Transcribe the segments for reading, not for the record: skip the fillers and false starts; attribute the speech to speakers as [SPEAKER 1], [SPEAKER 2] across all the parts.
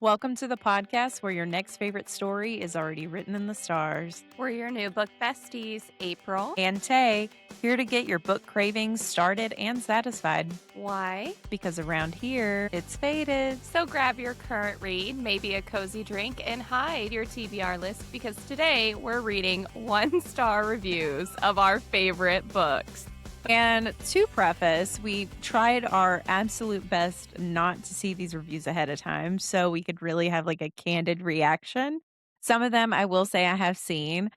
[SPEAKER 1] Welcome to the podcast where your next favorite story is already written in the stars.
[SPEAKER 2] We're your new book besties, April.
[SPEAKER 1] And Tay, here to get your book cravings started and satisfied.
[SPEAKER 2] Why?
[SPEAKER 1] Because around here, it's faded.
[SPEAKER 2] So grab your current read, maybe a cozy drink, and hide your TBR list because today we're reading 1-star reviews of our favorite books.
[SPEAKER 1] And to preface, we tried our absolute best not to see these reviews ahead of time so we could really have like a candid reaction. Some of them I will say I have seen,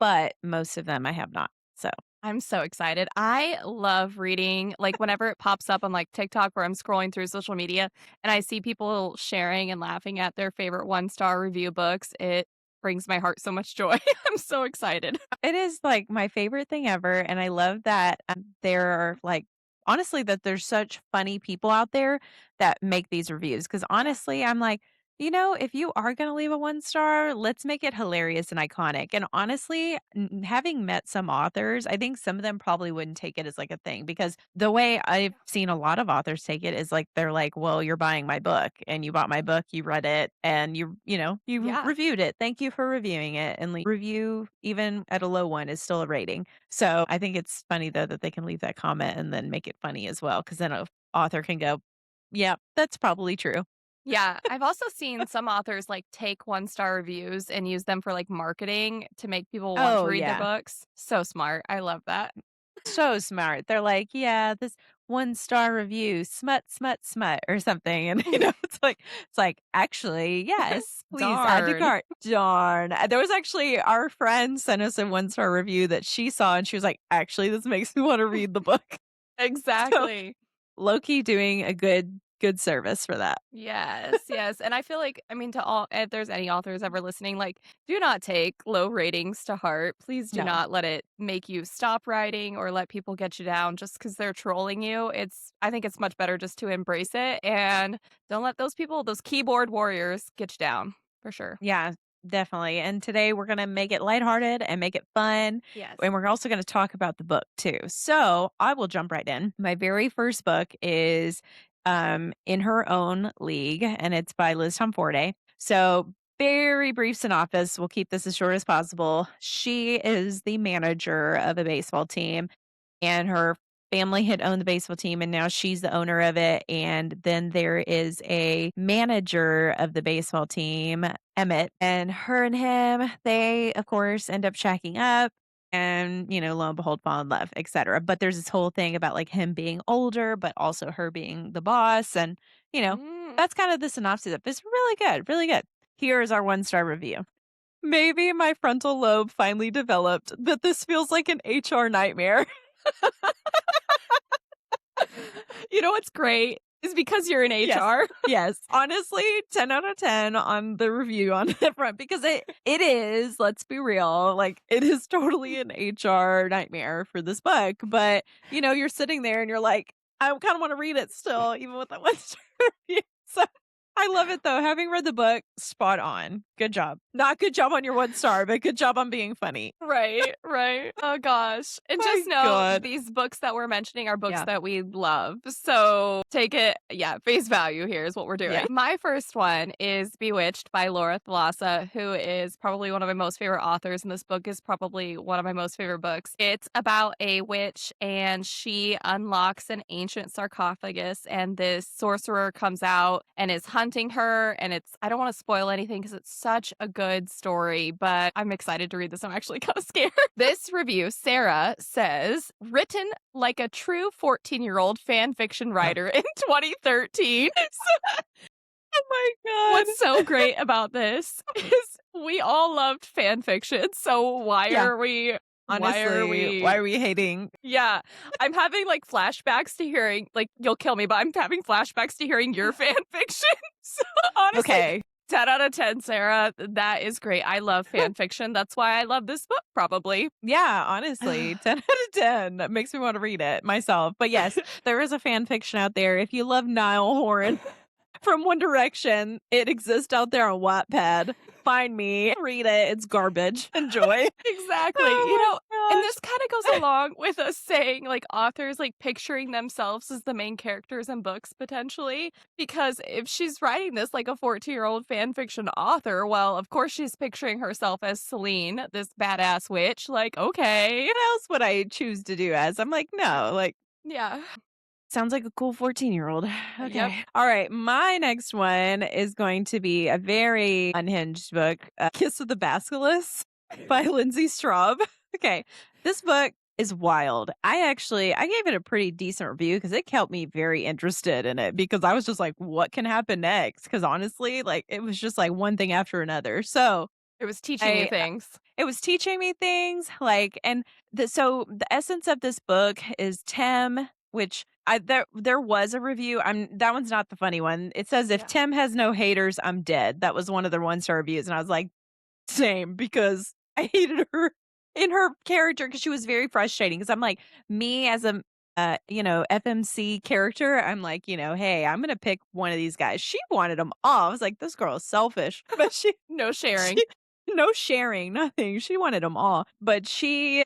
[SPEAKER 1] but most of them I have not. So
[SPEAKER 2] I'm so excited. I love reading, like whenever it pops up on like TikTok or I'm scrolling through social media and I see people sharing and laughing at their favorite 1-star review books, it brings my heart so much joy. I'm so excited.
[SPEAKER 1] it is like my favorite thing ever. And I love that there are like, honestly, that there's such funny people out there that make these reviews. Cause honestly, I'm like, if you are going to leave a 1 star, let's make it hilarious and iconic. And honestly, having met some authors, I think some of them probably wouldn't take it as like a thing because the way I've seen a lot of authors take it is like they're like, well, you're buying my book and you bought my book, you read it and you
[SPEAKER 2] Yeah.
[SPEAKER 1] reviewed it. Thank you for reviewing it. And like review even at a low one is still a rating. So I think it's funny though that they can leave that comment and then make it funny as well because then an author can go, yeah, that's probably true.
[SPEAKER 2] Yeah, I've also seen some authors like take 1-star reviews and use them for like marketing to make people want to
[SPEAKER 1] Oh
[SPEAKER 2] read their
[SPEAKER 1] yeah.
[SPEAKER 2] books. So smart. I love that.
[SPEAKER 1] So smart. They're like, "Yeah, this 1 star review, smut, smut, smut," or something, and, it's like, "Actually, yes, please add to
[SPEAKER 2] Darn.
[SPEAKER 1] cart." Darn. There was actually our friend sent us a 1 star review that she saw, and she was like, "Actually, this makes me wanna read the book." So,
[SPEAKER 2] Exactly.
[SPEAKER 1] low key doing a good service for that.
[SPEAKER 2] Yes, yes. And I feel like, I mean, to all, if there's any authors ever listening, like, do not take low ratings to heart. Please do
[SPEAKER 1] No.
[SPEAKER 2] not let it make you stop writing or let people get you down just because they're trolling you. I think it's much better just to embrace it and don't let those people, those keyboard warriors, get you down for sure.
[SPEAKER 1] Yeah, definitely. And today we're going to make it lighthearted and make it fun.
[SPEAKER 2] Yes.
[SPEAKER 1] And we're also going to talk about the book too. So I will jump right in. My very first book is In Her Own League, and it's by Liz Tom Forte. So very brief synopsis. We'll keep this as short as possible. She is the manager of a baseball team, and her family had owned the baseball team and now she's the owner of it. And then there is a manager of the baseball team, Emmett, and her and him, they of course end up shacking up and, lo and behold, fall in love, etc. But there's this whole thing about like him being older, but also her being the boss. And, you know,
[SPEAKER 2] Mm.
[SPEAKER 1] that's kind of the synopsis of it. It's really good, really good. Here is our 1 star review. Maybe my frontal lobe finally developed, but this feels like an HR nightmare.
[SPEAKER 2] You know what's great is because you're in
[SPEAKER 1] Yes.
[SPEAKER 2] HR.
[SPEAKER 1] Yes. Honestly, 10 out of 10 on the review on that front because it is, let's be real, like it is totally an HR nightmare for this book. But you're sitting there and you're like, I kind of want to read it still, even with that 1 star review. So I love it though. Having read the book, spot on. Good job. Not good job on your 1 star, but good job on being funny.
[SPEAKER 2] Right, right. Oh gosh. And
[SPEAKER 1] My
[SPEAKER 2] just know
[SPEAKER 1] God.
[SPEAKER 2] these books that we're mentioning are books
[SPEAKER 1] Yeah.
[SPEAKER 2] that we love. So take it, yeah, face value here is what we're doing.
[SPEAKER 1] Yeah.
[SPEAKER 2] My first one is Bewitched by Laura Thalassa, who is probably one of my most favorite authors. And this book is probably one of my most favorite books. It's about a witch and she unlocks an ancient sarcophagus and this sorcerer comes out and is hunting her. And I don't want to spoil anything because it's such a good story, but I'm excited to read this. I'm actually kind of scared. This review, Sarah says, written like a true 14-year-old fan fiction writer in 2013.
[SPEAKER 1] Oh my God.
[SPEAKER 2] What's so great about this is we all loved fan fiction. So why
[SPEAKER 1] Yeah.
[SPEAKER 2] are we
[SPEAKER 1] Honestly, why are we hating?
[SPEAKER 2] Yeah, I'm having like flashbacks to hearing, like, you'll kill me, but I'm having flashbacks to hearing your fan fiction. So honestly,
[SPEAKER 1] Okay.
[SPEAKER 2] 10 out of 10, Sarah. That is great. I love fan fiction. That's why I love this book, probably.
[SPEAKER 1] Yeah, honestly, 10 out of 10. That makes me want to read it myself. But yes, there is a fan fiction out there. If you love Niall Horan from One Direction. It exists out there on Wattpad. Find me, read it. It's garbage. Enjoy.
[SPEAKER 2] Exactly.
[SPEAKER 1] Oh
[SPEAKER 2] And
[SPEAKER 1] my
[SPEAKER 2] this kind of goes
[SPEAKER 1] gosh.
[SPEAKER 2] along with us saying like authors like picturing themselves as the main characters in books potentially. Because if she's writing this like a 14-year-old fan fiction author, well, of course she's picturing herself as Celine, this badass witch. Like, okay.
[SPEAKER 1] What else would I choose to do as? I'm like, no, like,
[SPEAKER 2] Yeah.
[SPEAKER 1] sounds like a cool 14-year-old.
[SPEAKER 2] Yep.
[SPEAKER 1] Okay. All right. My next one is going to be a very unhinged book, Kiss of the Basilisk by Lindsay Straub. Okay. This book is wild. I gave it a pretty decent review because it kept me very interested in it because I was just like, what can happen next? Because honestly, like it was just like one thing after another. So
[SPEAKER 2] It was teaching you
[SPEAKER 1] I
[SPEAKER 2] things.
[SPEAKER 1] it was teaching me things, like, and the essence of this book is Tim, which there was a review. That one's not the funny one. It says, "If
[SPEAKER 2] Yeah.
[SPEAKER 1] Tim has no haters, I'm dead." That was one of the one-star reviews, and I was like, "Same," because I hated her in her character because she was very frustrating. Because 'cause I'm like, me as a, FMC character, I'm like, "Hey, I'm gonna pick one of these guys." She wanted them all. I was like, "This girl is selfish," but
[SPEAKER 2] No sharing.
[SPEAKER 1] she no sharing, nothing. She wanted them all, but she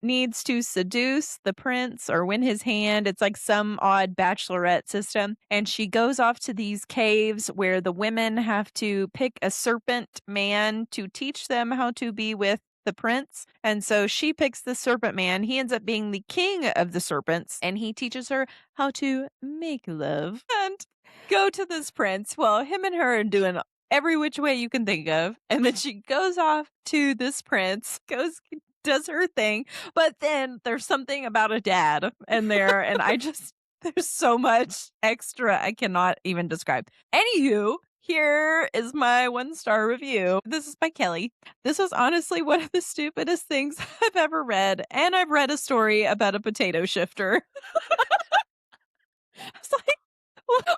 [SPEAKER 1] needs to seduce the prince or win his hand. It's like some odd bachelorette system. And she goes off to these caves where the women have to pick a serpent man to teach them how to be with the prince. And so she picks the serpent man. He ends up being the king of the serpents and he teaches her how to make love and go to this prince. Well, him and her are doing every which way you can think of. And then she goes off to this prince, does her thing. But then there's something about a dad in there, and there's so much extra I cannot even describe. Anywho, here is my 1-star review. This is by Kelly. This was honestly one of the stupidest things I've ever read, and I've read a story about a potato shifter. I was like,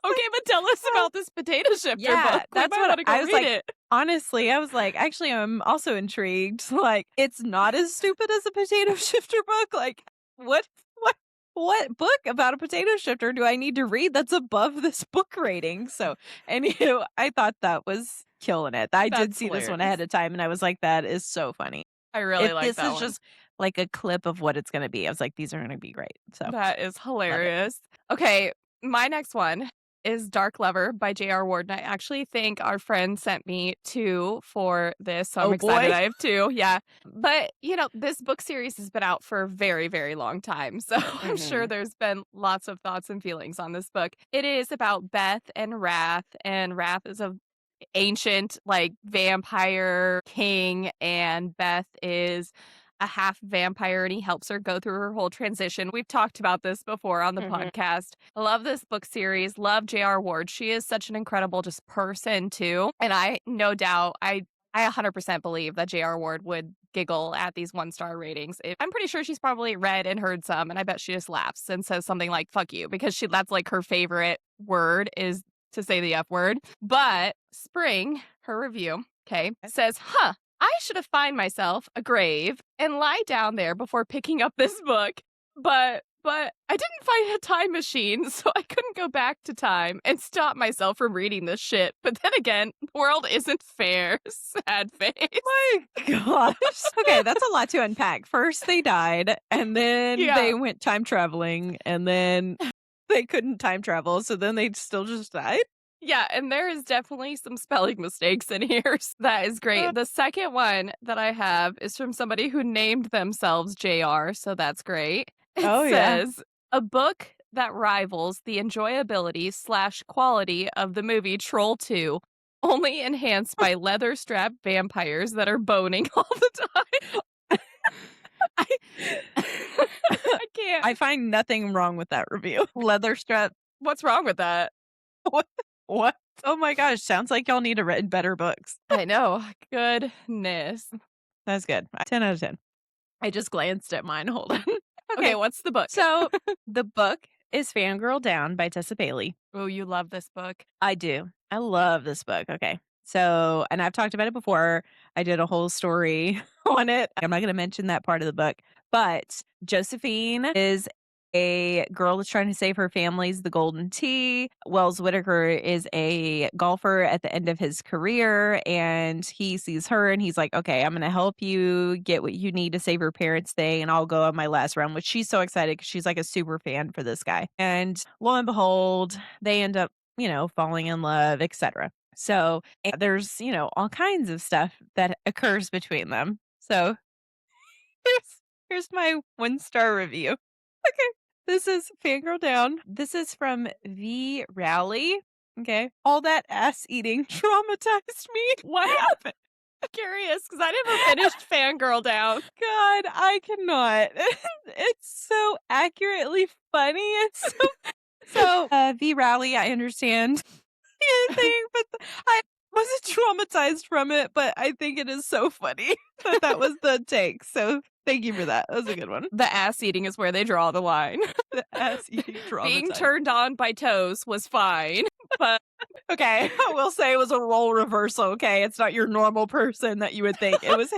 [SPEAKER 2] Okay, but tell us about this potato shifter
[SPEAKER 1] yeah,
[SPEAKER 2] book. We
[SPEAKER 1] that's
[SPEAKER 2] might
[SPEAKER 1] what
[SPEAKER 2] want to go
[SPEAKER 1] I was
[SPEAKER 2] read
[SPEAKER 1] like.
[SPEAKER 2] it.
[SPEAKER 1] Honestly, I was like, actually, I'm also intrigued. Like, it's not as stupid as a potato shifter book. Like, what, what, what book about a potato shifter do I need to read that's above this book rating? So, anywho, I thought that was killing it. I did
[SPEAKER 2] That's
[SPEAKER 1] see this one
[SPEAKER 2] hilarious.
[SPEAKER 1] ahead of time, and I was like, that is so funny.
[SPEAKER 2] I really
[SPEAKER 1] If
[SPEAKER 2] like
[SPEAKER 1] this
[SPEAKER 2] that
[SPEAKER 1] is
[SPEAKER 2] one.
[SPEAKER 1] just like a clip of what it's going to be, I was like, these are going to be great. So,
[SPEAKER 2] That is
[SPEAKER 1] love it.
[SPEAKER 2] hilarious. Okay, my next one is Dark Lover by J.R. Ward. And I actually think our friend sent me 2 for this, so I'm
[SPEAKER 1] Oh
[SPEAKER 2] excited
[SPEAKER 1] boy.
[SPEAKER 2] I have 2. Yeah. But, this book series has been out for a very, very long time. So I'm sure
[SPEAKER 1] Hmm.
[SPEAKER 2] there's been lots of thoughts and feelings on this book. It is about Beth and Wrath is a ancient like vampire king, and Beth is a half vampire and he helps her go through her whole transition. We've talked about this before on the
[SPEAKER 1] Hmm.
[SPEAKER 2] podcast. I love this book series. Love J.R. Ward. She is such an incredible just person too. And I no doubt I 100% believe that J.R. Ward would giggle at these 1-star ratings. I'm pretty sure she's probably read and heard some, and I bet she just laughs and says something like "fuck you" because that's like her favorite word is to say the F word. But Spring, her review, okay, says, "Huh, I should have find myself a grave and lie down there before picking up this book. But I didn't find a time machine, so I couldn't go back to time and stop myself from reading this shit. But then again, the world isn't fair." Sad face.
[SPEAKER 1] My gosh. Okay, that's a lot to unpack. First, they died, and then
[SPEAKER 2] Yeah.
[SPEAKER 1] they went time traveling, and then they couldn't time travel, so then they still just died?
[SPEAKER 2] Yeah, and there is definitely some spelling mistakes in here. So that is
[SPEAKER 1] Uh,
[SPEAKER 2] great. The second one that I have is from somebody who named themselves JR, so that's great. It
[SPEAKER 1] oh, yeah.
[SPEAKER 2] says, "A book that rivals the enjoyability slash quality of the movie Troll 2, only enhanced by leather strapped vampires that are boning all the time." I, I can't.
[SPEAKER 1] I find nothing wrong with that review. Leather strap.
[SPEAKER 2] What's wrong with that?
[SPEAKER 1] What? What? Oh my gosh, sounds like y'all need to read better books.
[SPEAKER 2] I know. Goodness.
[SPEAKER 1] That's good. 10 out of 10. I just glanced at mine. Hold on.
[SPEAKER 2] Okay,
[SPEAKER 1] Okay,
[SPEAKER 2] what's the book?
[SPEAKER 1] so the book is Fangirl Down by Tessa Bailey.
[SPEAKER 2] Oh, you love this book.
[SPEAKER 1] I do. I love this book. Okay. So, and I've talked about it before. I did a whole story on it. I'm not going to mention that part of the book, but Josephine is a girl that's trying to save her family's the Golden Tee. Wells Whitaker is a golfer at the end of his career, and he sees her and he's like, "Okay, I'm gonna help you get what you need to save your parents' day, and I'll go on my last round," which she's so excited because she's like a super fan for this guy. And lo and behold, they end up, falling in love, etc. So there's, all kinds of stuff that occurs between them. So here's my 1-star review. Okay. This is Fangirl Down. This is from V Rally. Okay. All that ass eating traumatized me.
[SPEAKER 2] What happened? I'm curious because I never finished Fangirl Down.
[SPEAKER 1] God, I cannot. It's so accurately funny. V Rally, I understand anything, but I wasn't traumatized from it, but I think it is so funny that was the take. So thank you for that. That was a good one.
[SPEAKER 2] The ass eating is where they draw the line.
[SPEAKER 1] The ass eating
[SPEAKER 2] Being
[SPEAKER 1] traumatized.
[SPEAKER 2] turned on by toes was fine, but
[SPEAKER 1] Okay, I will say it was a role reversal. Okay, it's not your normal person that you would think. It was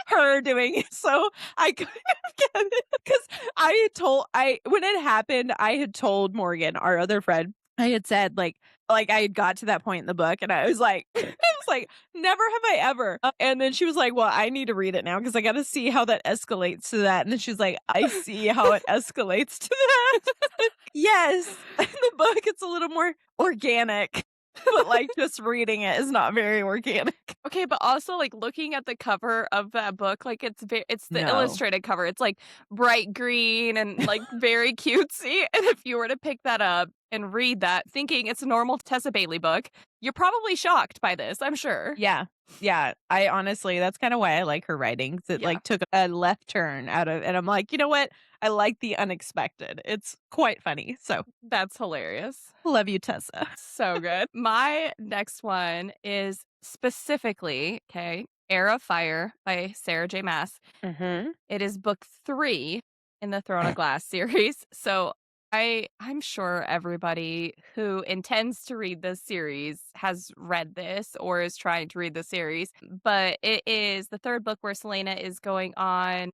[SPEAKER 1] her doing it. So I kind of get it because I when it happened, I had told Morgan, our other friend, I had said like I had got to that point in the book, and I was like, I was like, never have I ever. And then she was like, well, I need to read it now because I got to see how that escalates to that. And then she's like, I see how it escalates to that. Yes, in the book, it's a little more organic. But like just reading it is not very organic.
[SPEAKER 2] okay, but also like looking at the cover of that book, like it's the
[SPEAKER 1] No.
[SPEAKER 2] illustrated cover. It's like bright green and like very cutesy. And if you were to pick that up and read that thinking it's a normal Tessa Bailey book, you're probably shocked by this, I'm sure.
[SPEAKER 1] Yeah. Yeah. I honestly, that's kind of why I like her writings. It
[SPEAKER 2] Yeah.
[SPEAKER 1] like took a left turn out of, and I'm like, you know what? I like the unexpected. It's quite funny. So
[SPEAKER 2] That's hilarious.
[SPEAKER 1] love you, Tessa.
[SPEAKER 2] So good. My next one is specifically, okay, Air of Fire by Sarah J. Maas.
[SPEAKER 1] Mm-hmm.
[SPEAKER 2] It is book 3 in the Throne of Glass series. So I'm sure everybody who intends to read this series has read this or is trying to read the series. But it is the third book where Selena is going on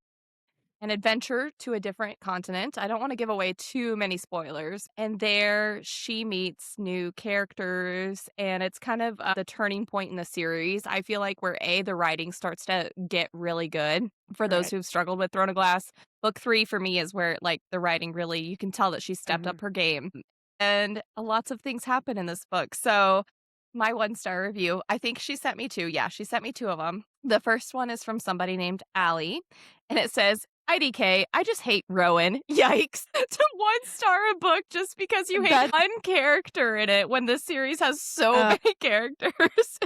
[SPEAKER 2] an adventure to a different continent. I don't want to give away too many spoilers. And there she meets new characters, and it's kind of the turning point in the series. I feel like where the writing starts to get really good for those
[SPEAKER 1] Right.
[SPEAKER 2] who've struggled with Throne of Glass. Book 3 for me is where like the writing really, you can tell that she stepped up her game. And lots of things happen in this book. So my 1-star review, I think she sent me 2. Yeah, she sent me 2 of them. The first one is from somebody named Allie, and it says, IDK, I just hate Rowan. Yikes. To 1-star a book just because you hate one character in it when this series has so many characters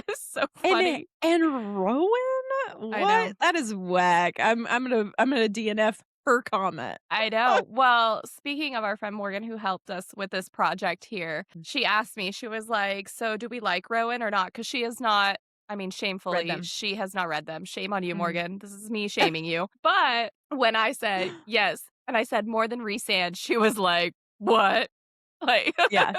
[SPEAKER 2] is so funny.
[SPEAKER 1] And Rowan?
[SPEAKER 2] I know.
[SPEAKER 1] What? That is whack. I'm gonna DNF her comment.
[SPEAKER 2] I know. Well, speaking of our friend Morgan who helped us with this project here, she asked me, she was like, so do we like Rowan or not? Because she is not, I mean, shamefully,
[SPEAKER 1] them.
[SPEAKER 2] she has not read them. Shame on you,
[SPEAKER 1] Mhm.
[SPEAKER 2] Morgan. This is me shaming you. But when I said yes, and I said more than Rhysand, she was like, what? Like,
[SPEAKER 1] Yeah.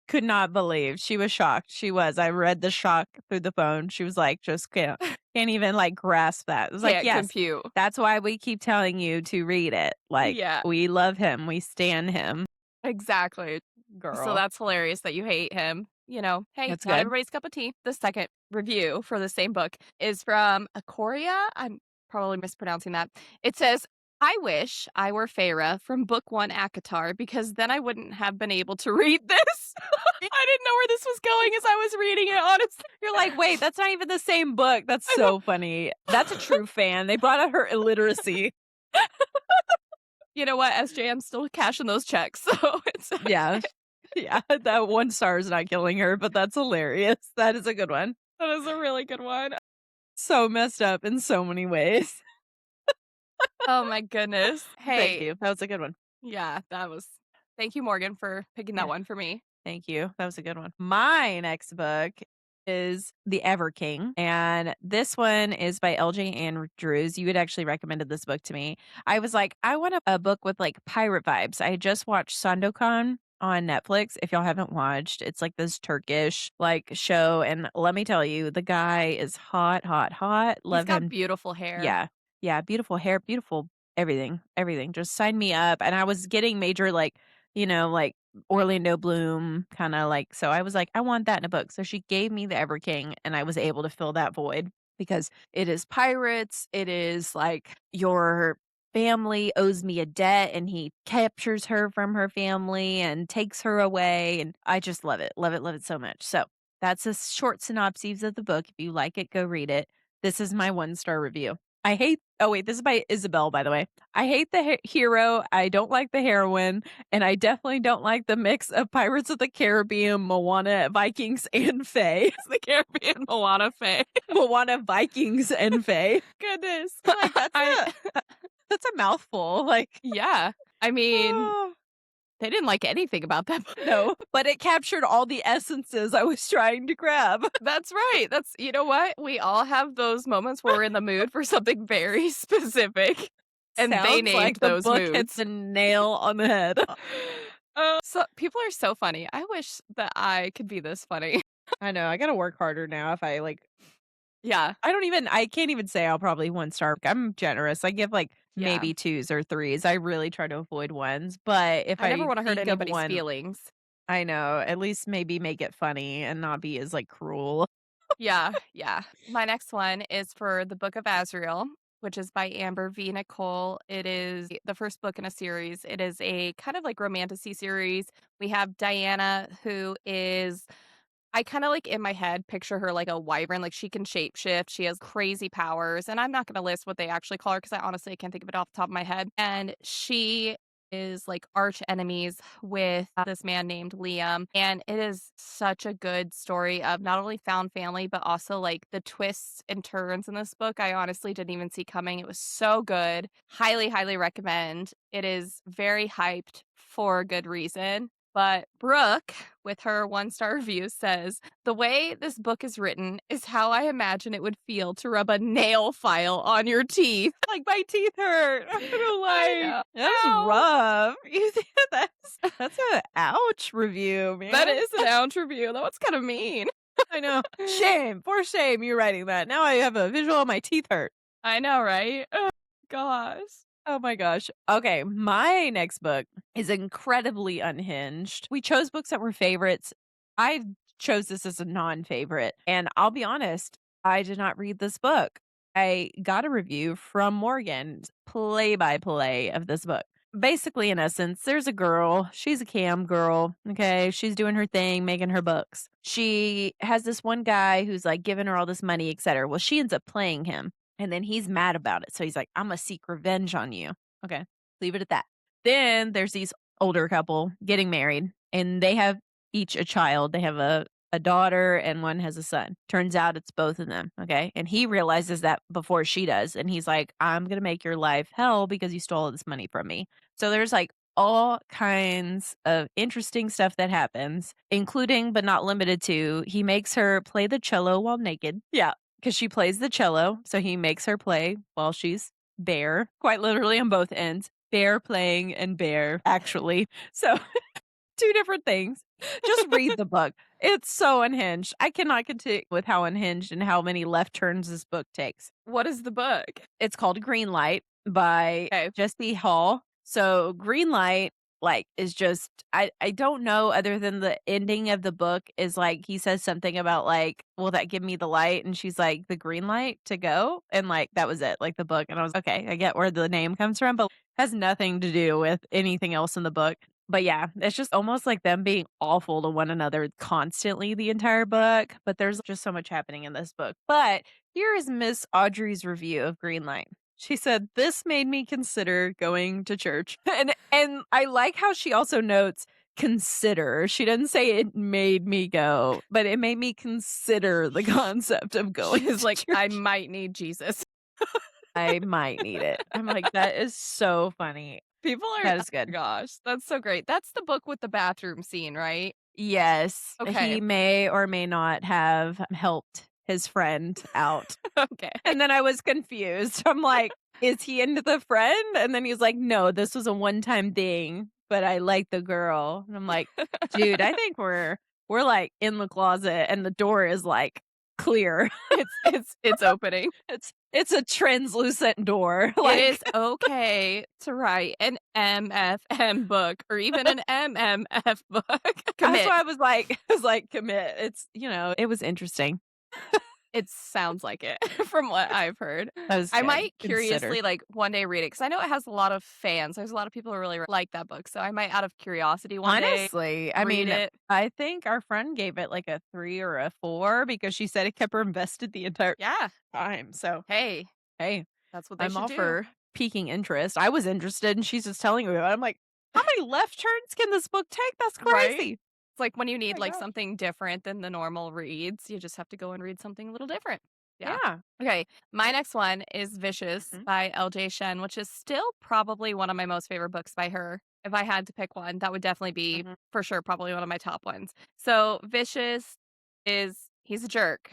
[SPEAKER 1] Could not believe. She was shocked. She was. I read the shock through the phone. She was like, just can't even like grasp that. It was like,
[SPEAKER 2] can't
[SPEAKER 1] yes,
[SPEAKER 2] compute.
[SPEAKER 1] that's why we keep telling you to read it. Like,
[SPEAKER 2] Yeah.
[SPEAKER 1] we love him. We stan him.
[SPEAKER 2] Exactly.
[SPEAKER 1] Girl.
[SPEAKER 2] So that's hilarious that you hate him. You know, hey,
[SPEAKER 1] That's
[SPEAKER 2] not
[SPEAKER 1] good.
[SPEAKER 2] everybody's cup of tea. The second review for the same book is from Akoria. I'm probably mispronouncing that. It says, I wish I were Feyre from book 1 Akatar because then I wouldn't have been able to read this. I didn't know where this was going as I was reading it, honestly.
[SPEAKER 1] You're like, wait, that's not even the same book. That's so funny. That's a true fan. They brought out her illiteracy.
[SPEAKER 2] You know what, SJ, I'm still cashing those checks. So it's
[SPEAKER 1] Yeah. Yeah. That 1 star is not killing her, but that's hilarious. That is a good one.
[SPEAKER 2] that is a really good one.
[SPEAKER 1] So messed up in so many ways.
[SPEAKER 2] Oh my goodness. Hey.
[SPEAKER 1] Thank you. That was a good one.
[SPEAKER 2] Yeah, that was. Thank you, Morgan, for picking that
[SPEAKER 1] Yeah.
[SPEAKER 2] one for me.
[SPEAKER 1] Thank you. That was a good one. My next book is The Ever King, and this one is by LJ Andrews. You had actually recommended this book to me. I was like, I want a book with like pirate vibes. I had just watched Sandokan on Netflix. If y'all haven't watched, it's like this Turkish like show, and let me tell you, the guy is hot, hot, hot.
[SPEAKER 2] He's
[SPEAKER 1] Love
[SPEAKER 2] got
[SPEAKER 1] him.
[SPEAKER 2] beautiful hair.
[SPEAKER 1] Yeah. Yeah, beautiful hair, beautiful everything, everything. Just sign me up. And I was getting major, like, like Orlando Bloom kind of like, so I was like, I want that in a book. So she gave me the Ever King, and I was able to fill that void because it is pirates. It is like your family owes me a debt and he captures her from her family and takes her away. And I just love it. Love it. Love it so much. So that's a short synopsis of the book. If you like it, go read it. This is my 1-star review. I hate oh, wait, this is by Isabel, by the way. I hate the hero, I don't like the heroine, and I definitely don't like the mix of Pirates of the Caribbean, Moana, Vikings, and Fae.
[SPEAKER 2] It's the Caribbean Moana Fae.
[SPEAKER 1] Moana, Vikings, and Fae.
[SPEAKER 2] Goodness.
[SPEAKER 1] Like,
[SPEAKER 2] I
[SPEAKER 1] that's a mouthful, like
[SPEAKER 2] yeah. I mean,
[SPEAKER 1] oh,
[SPEAKER 2] they didn't like anything about that book.
[SPEAKER 1] no, but it captured all the essences I was trying to grab.
[SPEAKER 2] That's right. That's you know what? We all have those moments where we're in the mood for something very specific, and they
[SPEAKER 1] Sounds
[SPEAKER 2] named
[SPEAKER 1] like the
[SPEAKER 2] those
[SPEAKER 1] book
[SPEAKER 2] moods.
[SPEAKER 1] hits a nail on the head.
[SPEAKER 2] So people are so funny. I wish that I could be this funny.
[SPEAKER 1] I know, I gotta work harder now if I, like
[SPEAKER 2] Yeah.
[SPEAKER 1] I can't even say I'll probably 1 star. I'm generous. I give, like,
[SPEAKER 2] Yeah.
[SPEAKER 1] maybe 2s or 3s. I really try to avoid 1s, but if
[SPEAKER 2] I never
[SPEAKER 1] I
[SPEAKER 2] wanna hurt
[SPEAKER 1] think of
[SPEAKER 2] anybody's
[SPEAKER 1] 1
[SPEAKER 2] feelings.
[SPEAKER 1] I know, at least maybe make it funny and not be as, like, cruel.
[SPEAKER 2] Yeah, yeah. My next one is for The Book of Azrael, which is by Amber V. Nicole. It is the first book in a series. It is a kind of like romantasy series. We have Diana, who is I kinda, like, in my head, picture her like a wyvern, like, she can shapeshift, she has crazy powers, and I'm not gonna list what they actually call her because I honestly can't think of it off the top of my head, and she is, like, arch enemies with this man named Liam, and it is such a good story of not only found family, but also, like, the twists and turns in this book I honestly didn't even see coming. It was so good. Highly, highly recommend. It is very hyped for a good reason. But Brooke, with her 1-star review, says, the way this book is written is how I imagine it would feel to rub a nail file on your teeth.
[SPEAKER 1] Like, my teeth hurt. I'm not gonna
[SPEAKER 2] I
[SPEAKER 1] lie.
[SPEAKER 2] know.
[SPEAKER 1] That's
[SPEAKER 2] Ow.
[SPEAKER 1] rough. You think that's a ouch review, man.
[SPEAKER 2] That is an ouch review. That was kind of mean.
[SPEAKER 1] I know. Shame. For shame, you writing that. Now I have a visual of my teeth hurt.
[SPEAKER 2] I know, right? Oh, gosh.
[SPEAKER 1] Oh my gosh. Okay, my next book is incredibly unhinged. We chose books that were favorites. I chose this as a non-favorite, and I'll be honest, I did not read this book. I got a review from Morgan, play by play of this book. Basically, in essence, there's a girl, she's a cam girl, okay? She's doing her thing, making her books. She has this one guy who's like giving her all this money, etc. Well, she ends up playing him. And then he's mad about it. So he's like, "Imma seek revenge on you." Okay, leave it at that. Then there's these older couple getting married, and they have each a child. They have a daughter and one has a son. Turns out it's both of them, okay? And he realizes that before she does, and he's like, "I'm gonna make your life hell because you stole all this money from me." So there's, like, all kinds of interesting stuff that happens, including but not limited to, he makes her play the cello while naked. Yeah. 'Cause she plays the cello, so he makes her play while she's bare, quite literally on both ends. Bare playing and bare, actually. So, 2 different things. Just read the book. It's so unhinged. I cannot continue with how unhinged and how many left turns this book takes.
[SPEAKER 2] What is the book?
[SPEAKER 1] It's called Green Light by
[SPEAKER 2] Okay.
[SPEAKER 1] Jesse Hall. So Green Light, like, is just I don't know other than the ending of the book is like he says something about like, "Will that give me the light?" And she's like, "The green light to go?" And like that was it, like the book. And I was okay, I get where the name comes from, but has nothing to do with anything else in the book. But yeah, it's just almost like them being awful to one another constantly the entire book, but there's just so much happening in this book. But here is Miss Audrey's review of Green Light. She said, "This made me consider going to church." And I like how she also notes consider. She doesn't say it made me go, but it made me consider the concept of going
[SPEAKER 2] She's
[SPEAKER 1] to
[SPEAKER 2] like, I
[SPEAKER 1] church.
[SPEAKER 2] might need Jesus.
[SPEAKER 1] I might need it. I'm like, that is so funny.
[SPEAKER 2] People are
[SPEAKER 1] That
[SPEAKER 2] oh
[SPEAKER 1] is
[SPEAKER 2] my
[SPEAKER 1] good.
[SPEAKER 2] gosh, that's so great. That's the book with the bathroom scene, right?
[SPEAKER 1] Yes,
[SPEAKER 2] Okay.
[SPEAKER 1] he may or may not have helped his friend out.
[SPEAKER 2] Okay.
[SPEAKER 1] And then I was confused. I'm like, is he into the friend? And then he's like, no, this was a one-time thing, but I like the girl. And I'm like, dude, I think we're like in the closet and the door is like clear.
[SPEAKER 2] It's opening.
[SPEAKER 1] It's It's a translucent door.
[SPEAKER 2] It
[SPEAKER 1] Like,
[SPEAKER 2] is okay to write an MFM book or even an MMF book.
[SPEAKER 1] that's
[SPEAKER 2] Commit.
[SPEAKER 1] why I was like, commit. It's, it was interesting.
[SPEAKER 2] It sounds like it from what I've heard.
[SPEAKER 1] That was
[SPEAKER 2] I
[SPEAKER 1] good.
[SPEAKER 2] might
[SPEAKER 1] Consider.
[SPEAKER 2] curiously, like, one day read it because I know it has a lot of fans. There's a lot of people who really like that book, so I might, out of curiosity, one day
[SPEAKER 1] Honestly, I
[SPEAKER 2] read
[SPEAKER 1] mean,
[SPEAKER 2] it.
[SPEAKER 1] I think our friend gave it like a 3 or a 4 because she said it kept her invested the entire
[SPEAKER 2] Yeah.
[SPEAKER 1] time. So,
[SPEAKER 2] Hey,
[SPEAKER 1] hey,
[SPEAKER 2] that's what they
[SPEAKER 1] I'm
[SPEAKER 2] should
[SPEAKER 1] all
[SPEAKER 2] do.
[SPEAKER 1] for piquing interest. I was interested and she's just telling me about it. I'm like, how many left turns can this book take? That's
[SPEAKER 2] Right?
[SPEAKER 1] crazy.
[SPEAKER 2] It's like when you
[SPEAKER 1] Oh
[SPEAKER 2] need,
[SPEAKER 1] my
[SPEAKER 2] like,
[SPEAKER 1] gosh.
[SPEAKER 2] something different than the normal reads, you just have to go and read something a little different. Yeah.
[SPEAKER 1] Yeah.
[SPEAKER 2] Okay, my next one is Vicious
[SPEAKER 1] Mhm.
[SPEAKER 2] by LJ Shen, which is still probably one of my most favorite books by her. If I had to pick one, that would definitely be,
[SPEAKER 1] Mhm.
[SPEAKER 2] for sure, probably one of my top ones. So, Vicious he's a jerk.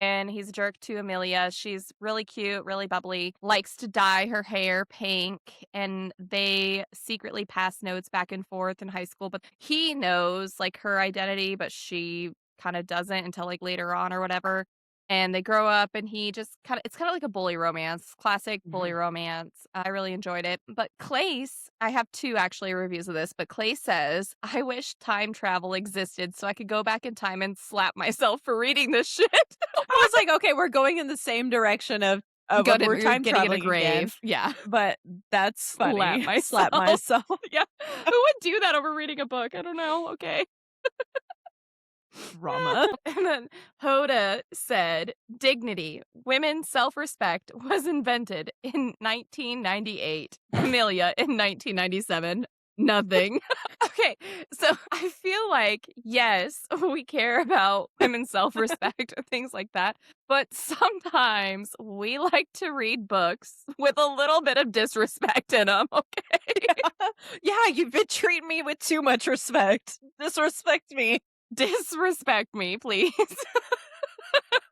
[SPEAKER 2] And he's a jerk to Amelia. She's really cute, really bubbly, likes to dye her hair pink, and they secretly pass notes back and forth in high school. But he knows like her identity, but she kind of doesn't until like later on or whatever. And they grow up, and he just it's kind of like a bully romance, classic bully
[SPEAKER 1] Mhm.
[SPEAKER 2] romance. I really enjoyed it. But Clace, I have two actually reviews of this, but Clace says, I wish time travel existed so I could go back in time and slap myself for reading this shit.
[SPEAKER 1] I was like, okay, we're going in the same direction of we're
[SPEAKER 2] You're
[SPEAKER 1] time
[SPEAKER 2] getting in a
[SPEAKER 1] traveling again,
[SPEAKER 2] grave. Yeah.
[SPEAKER 1] but that's
[SPEAKER 2] Slap
[SPEAKER 1] funny. Slap
[SPEAKER 2] myself.
[SPEAKER 1] myself.
[SPEAKER 2] Yeah. Who would do that over reading a book? I don't know. Okay.
[SPEAKER 1] Drama.
[SPEAKER 2] And then Hoda said, Dignity, women's self respect was invented in 1998. Amelia in 1997. Nothing. Okay. So I feel like, yes, we care about women's self respect and things like that. But sometimes we like to read books with a little bit of disrespect in them. Okay.
[SPEAKER 1] Yeah, you've been treating me with too much respect. Disrespect me
[SPEAKER 2] Disrespect me, please.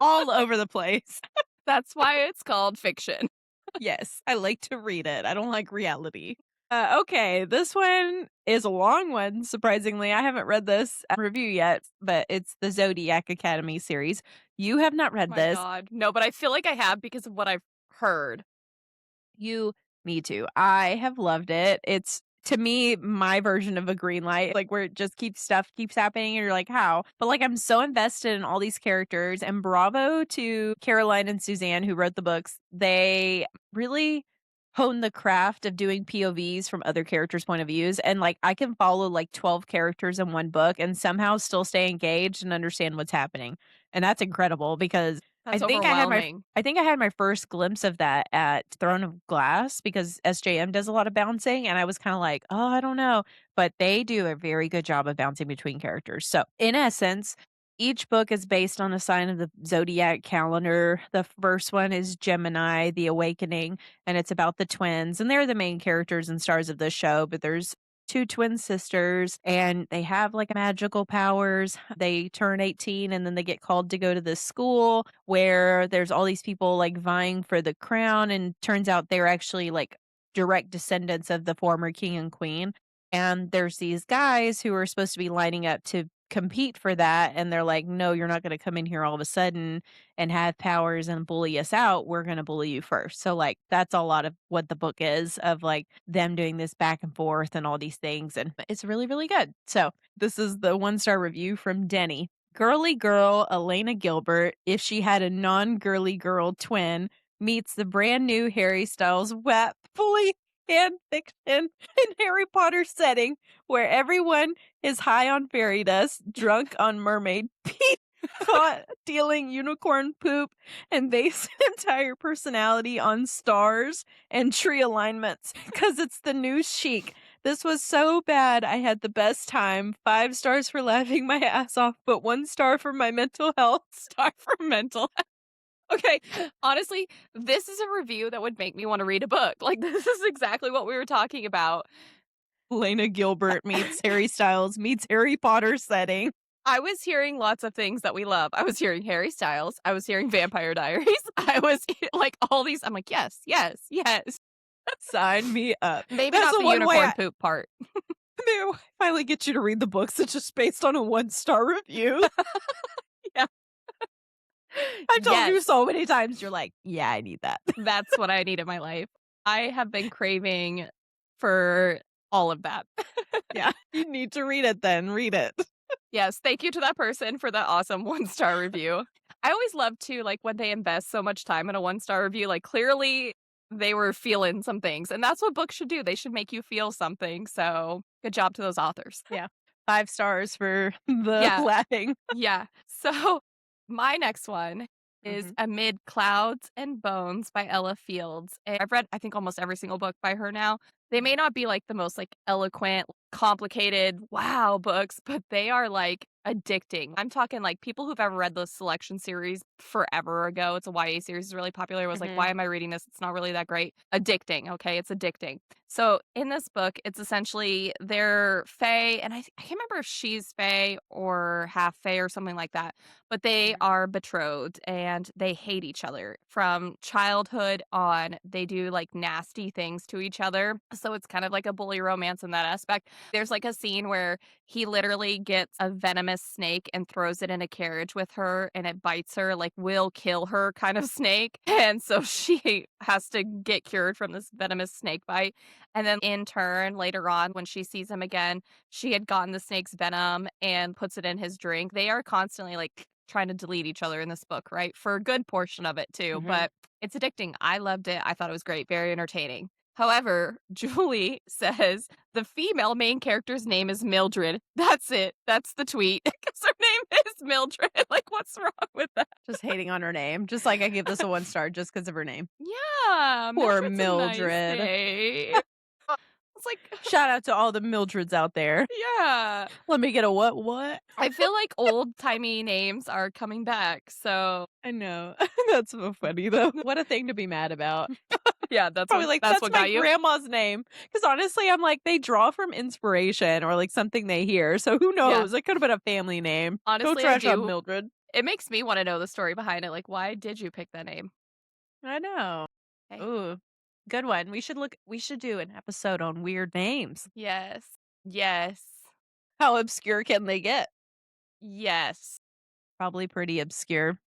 [SPEAKER 1] all over the place.
[SPEAKER 2] That's why it's called fiction.
[SPEAKER 1] Yes, I like to read it. I don't like reality. Okay, this one is a long one, surprisingly. I haven't read this review yet, but it's the Zodiac Academy series. You have not read
[SPEAKER 2] My
[SPEAKER 1] this.
[SPEAKER 2] God. No, but I feel like I have because of what I've heard.
[SPEAKER 1] You Me too. I have loved it. It's to me my version of a green light, like where it just keeps happening and you're like, how? But like I'm so invested in all these characters and bravo to Caroline and Suzanne who wrote the books. They really hone the craft of doing POVs from other characters' point of views. And like I can follow like 12 characters in one book and somehow still stay engaged and understand what's happening. And that's incredible because I
[SPEAKER 2] That's
[SPEAKER 1] think I had my
[SPEAKER 2] overwhelming.
[SPEAKER 1] I think I had my first glimpse of that at Throne of Glass because SJM does a lot of bouncing, and I was kinda like, "Oh, I don't know," but they do a very good job of bouncing between characters. So, in essence, each book is based on a sign of the zodiac calendar. The first one is Gemini, The Awakening, and it's about the twins, and they're the main characters and stars of the show, but there's 2 twin sisters, and they have, like, magical powers. They turn 18, and then they get called to go to this school where there's all these people, like, vying for the crown, and turns out they're actually, like, direct descendants of the former king and queen, and there's these guys who are supposed to be lining up to compete for that, and they're like, "No, you're not gonna come in here all of a sudden and have powers and bully us out. We're gonna bully you first." So, like, that's a lot of what the book is of, like, them doing this back and forth and all these things, and it's really, really good. So, this is the one-star review from Denny. Girly girl Elena Gilbert, if she had a non-girly girl twin, meets the brand new Harry Styles wet fully fan fiction in Harry Potter setting where everyone is high on fairy dust, drunk on mermaid pee, caught stealing unicorn poop, and base an entire personality on stars and tree alignments because it's the new chic. This was so bad. I had the best time. 5 stars for laughing my ass off, but 1 star for my mental health.
[SPEAKER 2] Star for mental. Okay. Honestly, this is a review that would make me want to read a book. Like, this is exactly what we were talking about.
[SPEAKER 1] Lena Gilbert meets Harry Styles meets Harry Potter setting.
[SPEAKER 2] I was hearing lots of things that we love. I was hearing Harry Styles. I was hearing Vampire Diaries. I was like all these. I'm like, yes, yes, yes.
[SPEAKER 1] Sign me up.
[SPEAKER 2] Maybe
[SPEAKER 1] That's
[SPEAKER 2] not
[SPEAKER 1] the
[SPEAKER 2] the
[SPEAKER 1] one way
[SPEAKER 2] unicorn poop part.
[SPEAKER 1] maybe I finally get you to read the books that's just based on a 1-star review.
[SPEAKER 2] Yeah.
[SPEAKER 1] I told you
[SPEAKER 2] Yes,
[SPEAKER 1] so many times, you're like, "Yeah, I need that."
[SPEAKER 2] that's what I need in my life. I have been craving for all of that.
[SPEAKER 1] Yeah, you need to read it then, read it.
[SPEAKER 2] Yes, thank you to that person for that awesome one-star review. I always love to, like, when they invest so much time in a one-star review, like, clearly they were feeling some things, and that's what books should do. They should make you feel something, so good job to those authors.
[SPEAKER 1] Yeah, 5 stars for the
[SPEAKER 2] Yeah,
[SPEAKER 1] laughing.
[SPEAKER 2] yeah. So, my next one is
[SPEAKER 1] Mhm,
[SPEAKER 2] Amid Clouds and Bones by Ella Fields, and I've read, I think, almost every single book by her now. They may
[SPEAKER 1] mhm,
[SPEAKER 2] not be, like, the most, like, eloquent, complicated, wow books, but they are, like, addicting. I'm talking, like, people who've ever read the Selection series forever ago, it's a YA series, it's really popular, was like,
[SPEAKER 1] mhm,
[SPEAKER 2] "Why am I reading this? It's not really that great." Addicting, okay? It's addicting. So, in this book, it's essentially they're fae, and I can't remember if she's fae or half fae or something like that, but they
[SPEAKER 1] mhm,
[SPEAKER 2] are betrothed and they hate each other from childhood on. They do like nasty things to each other. So it's kind of like a bully romance in that aspect. There's like a scene where he literally gets a venomous snake and throws it in a carriage with her and it bites her, like will kill her kind of snake. And so she has to get cured from this venomous snake bite. And then in turn, later on, when she sees him again, she had gotten the snake's venom and puts it in his drink. They are constantly like trying to delete each other in this book, right? For a good portion of it too,
[SPEAKER 1] mhm.
[SPEAKER 2] but it's addicting. I loved it. I thought it was great, very entertaining. However, Julie says the female main character's name is Mildred. That's it. That's the tweet. Because her name is Mildred. Like, what's wrong with that?
[SPEAKER 1] Just hating on her name, just like I gave this a 1 star just because of her name.
[SPEAKER 2] Yeah,
[SPEAKER 1] Poor
[SPEAKER 2] Mildred's a nice
[SPEAKER 1] Mildred.
[SPEAKER 2] name. It's like,
[SPEAKER 1] Shout out to all the Mildreds out there.
[SPEAKER 2] yeah.
[SPEAKER 1] Let me get a what?
[SPEAKER 2] I feel like old-timey names are coming back, so
[SPEAKER 1] I know. That's so funny, though. What a thing to be mad about.
[SPEAKER 2] yeah,
[SPEAKER 1] Probably like,
[SPEAKER 2] that's
[SPEAKER 1] "That's
[SPEAKER 2] what
[SPEAKER 1] my
[SPEAKER 2] got you.
[SPEAKER 1] grandma's name." Because honestly, I'm like, they draw from inspiration or, like, something they hear, so who
[SPEAKER 2] Yeah.
[SPEAKER 1] knows? It could've been a family name. Don't
[SPEAKER 2] Honestly, I
[SPEAKER 1] trash on
[SPEAKER 2] do.
[SPEAKER 1] Mildred.
[SPEAKER 2] It makes me wanna know the story behind it, like, why did you pick that name?
[SPEAKER 1] I know.
[SPEAKER 2] Okay.
[SPEAKER 1] Ooh, good one. We should do an episode on weird names.
[SPEAKER 2] Yes. Yes.
[SPEAKER 1] How obscure can they get?
[SPEAKER 2] Yes.
[SPEAKER 1] Probably pretty obscure.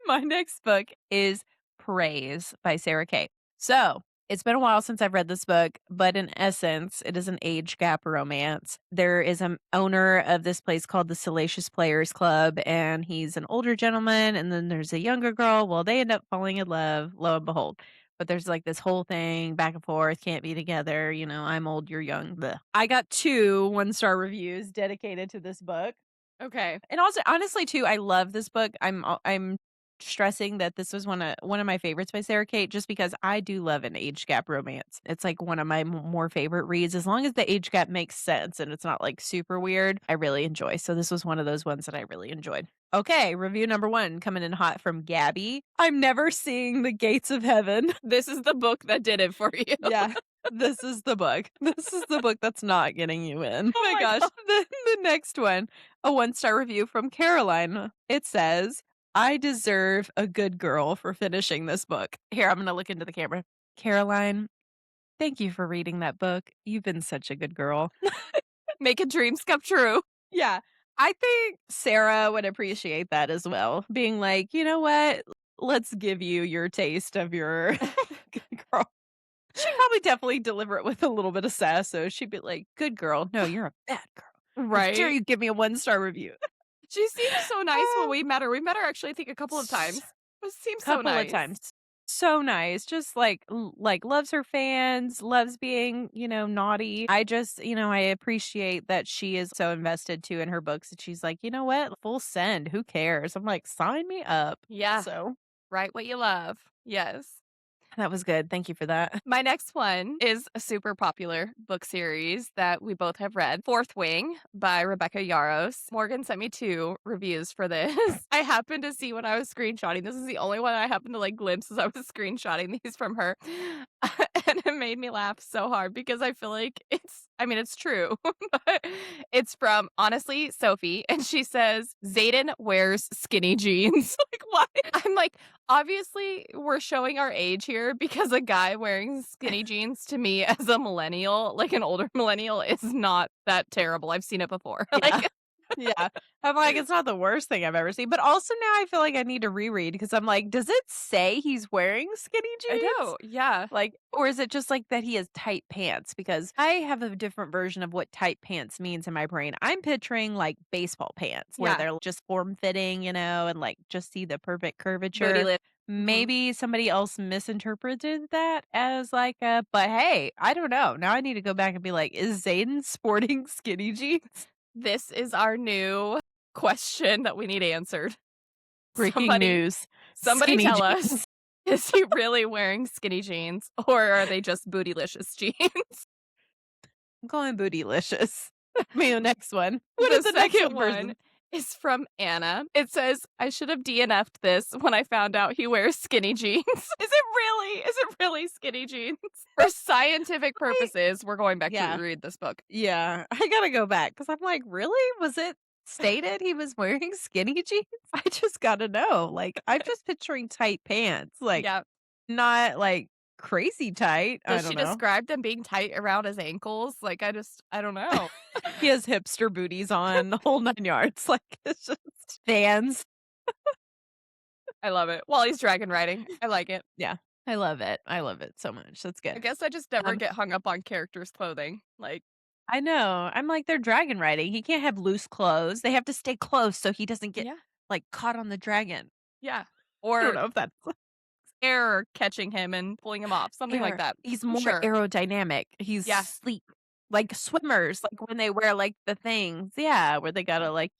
[SPEAKER 1] My next book is Praise by Sarah Kay. So, it's been a while since I've read this book, but in essence, it is an age gap romance. There is an owner of this place called the Salacious Players Club, and he's an older gentleman, and then there's a younger girl. Well, they end up falling in love, lo and behold. But there's like this whole thing back and forth, can't be together. You know, I'm old, you're young. Bleh. I got 2 one-star reviews dedicated to this book.
[SPEAKER 2] Okay.
[SPEAKER 1] And also, honestly, too, I love this book. I'm stressing that this was one of my favorites by Sarah Kate, just because I do love an age gap romance. It's like one of my more favorite reads, as long as the age gap makes sense and it's not like super weird. I really enjoy. So this was one of those ones that I really enjoyed. Okay, review number 1 coming in hot from Gabby. I'm never seeing the gates of heaven.
[SPEAKER 2] This is the book that did it for you.
[SPEAKER 1] Yeah. This is the book. This is the book that's not getting you in.
[SPEAKER 2] Oh my gosh.
[SPEAKER 1] The next one, a 1-star review from Caroline. It says, "I deserve a good girl for finishing this book." Here, I'm gonna look into the camera. Caroline, thank you for reading that book. You've been such a good girl.
[SPEAKER 2] Making dreams come true.
[SPEAKER 1] Yeah. I think Sarah would appreciate that as well. Being like, "You know what? Let's give you your taste of your good girl." She'd probably definitely deliver it with a little bit of sass, so she'd be like, "Good girl. No, you're a bad girl. How dare
[SPEAKER 2] Right?
[SPEAKER 1] you give me a 1-star review?"
[SPEAKER 2] She seems so nice when
[SPEAKER 1] Um,
[SPEAKER 2] we met her. We met her actually, I think, a couple of
[SPEAKER 1] s
[SPEAKER 2] times. It seems so
[SPEAKER 1] Couple of
[SPEAKER 2] nice.
[SPEAKER 1] times. So nice, just like like, loves her fans, loves being, naughty. I just, I appreciate that she is so invested too in her books that she's like, "You know what? Full send. Who cares?" I'm like, "Sign me up."
[SPEAKER 2] Yeah.
[SPEAKER 1] So,
[SPEAKER 2] Write what you love. Yes.
[SPEAKER 1] that was good. Thank you for that.
[SPEAKER 2] My next one is a super popular book series that we both have read, Fourth Wing by Rebecca Yarros. Morgan sent me 2 reviews for this. I happened to see when I was screenshotting. This is the only one I happened to like glimpse as I was screenshotting these from her. And it made me laugh so hard because I feel like it's true. But it's from, honestly, Sophie, and she says, Zayden wears skinny jeans. Like, why? I'm like, obviously, we're showing our age here because a guy wearing skinny jeans to me as a millennial, like an older millennial, is not that terrible. I've seen it before.
[SPEAKER 1] Yeah.
[SPEAKER 2] Like,
[SPEAKER 1] Yeah. I'm like, it's not the worst thing I've ever seen, but also now I feel like I need to reread because I'm like, does it say he's wearing skinny
[SPEAKER 2] I
[SPEAKER 1] jeans?
[SPEAKER 2] know, yeah.
[SPEAKER 1] Like, or is it just like that he has tight pants? Because I have a different version of what tight pants means in my brain. I'm picturing like baseball pants where
[SPEAKER 2] Yeah.
[SPEAKER 1] they're just form fitting, and like just see the perfect
[SPEAKER 2] Booty
[SPEAKER 1] curvature.
[SPEAKER 2] lift. Mhm.
[SPEAKER 1] Maybe somebody else misinterpreted that as like but hey, I don't know. Now I need to go back and be like, is Zayden sporting skinny jeans?
[SPEAKER 2] This is our new question that we need answered.
[SPEAKER 1] Breaking
[SPEAKER 2] Somebody
[SPEAKER 1] news.
[SPEAKER 2] somebody
[SPEAKER 1] Skinny
[SPEAKER 2] tell us,
[SPEAKER 1] jeans.
[SPEAKER 2] is he really wearing skinny jeans or are they just bootylicious jeans?
[SPEAKER 1] I'm going bootylicious. Me the next one. What
[SPEAKER 2] The
[SPEAKER 1] did the next
[SPEAKER 2] second
[SPEAKER 1] one
[SPEAKER 2] one
[SPEAKER 1] person?
[SPEAKER 2] is from Anna. It says, "I should have DNF'd this when I found out he wears skinny jeans." Is it really skinny jeans? For scientific
[SPEAKER 1] I
[SPEAKER 2] purposes, we're going back to
[SPEAKER 1] yeah.
[SPEAKER 2] reread this book.
[SPEAKER 1] Yeah. I gotta go back because I'm like, really? Was it stated he was wearing skinny jeans? I just gotta know. Like, I'm just picturing tight pants, like
[SPEAKER 2] Yeah.
[SPEAKER 1] not like crazy tight. I
[SPEAKER 2] Does
[SPEAKER 1] don't
[SPEAKER 2] she
[SPEAKER 1] know.
[SPEAKER 2] describe them being tight around his ankles? Like, I don't know.
[SPEAKER 1] He has hipster booties on the whole 9 yards. Like it's just fans.
[SPEAKER 2] I love it. While he's dragon riding. I like it.
[SPEAKER 1] Yeah. I love it. I love it so much. That's
[SPEAKER 2] I
[SPEAKER 1] good.
[SPEAKER 2] guess I just never
[SPEAKER 1] Um,
[SPEAKER 2] get hung up on characters' clothing. Like,
[SPEAKER 1] I know. I'm like, they're dragon riding. He can't have loose clothes. They have to stay close so he doesn't get
[SPEAKER 2] yeah,
[SPEAKER 1] like caught on the dragon.
[SPEAKER 2] yeah.
[SPEAKER 1] I don't
[SPEAKER 2] Or
[SPEAKER 1] know if that's
[SPEAKER 2] air catching him and pulling him off, something like
[SPEAKER 1] air.
[SPEAKER 2] that.
[SPEAKER 1] He's more
[SPEAKER 2] Sure.
[SPEAKER 1] aerodynamic. He's
[SPEAKER 2] Yeah.
[SPEAKER 1] sleek. Like swimmers, like when they wear like the things. Yeah, where they gotta like,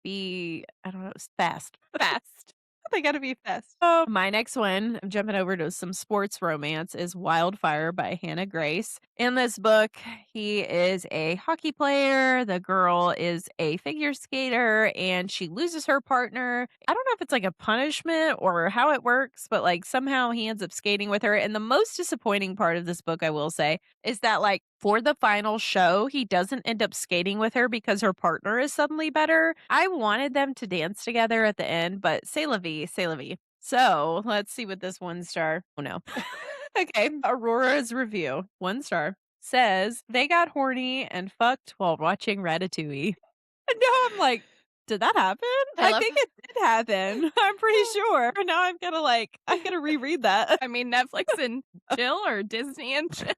[SPEAKER 1] be I don't know, fast.
[SPEAKER 2] Fast.
[SPEAKER 1] They gotta be fast. Oh, my next one, I'm jumping over to some sports romance, is Wildfire by Hannah Grace. In this book, he is a hockey player. The girl is a figure skater and she loses her partner. I don't know if it's like a punishment or how it works, but like somehow he ends up skating with her. And the most disappointing part of this book, I will say, is that like for the final show, he doesn't end up skating with her because her partner is suddenly better. I wanted them to dance together at the end, but c'est la vie, c'est la vie. So let's see what this 1 star. Oh no. Okay. Aurora's review, 1 star, says they got horny and fucked while watching Ratatouille. And now I'm like, did that happen?
[SPEAKER 2] I
[SPEAKER 1] I
[SPEAKER 2] love
[SPEAKER 1] think it did happen. I'm pretty sure. Now I'm gonna I gotta reread that.
[SPEAKER 2] I mean, Netflix and chill or Disney and chill.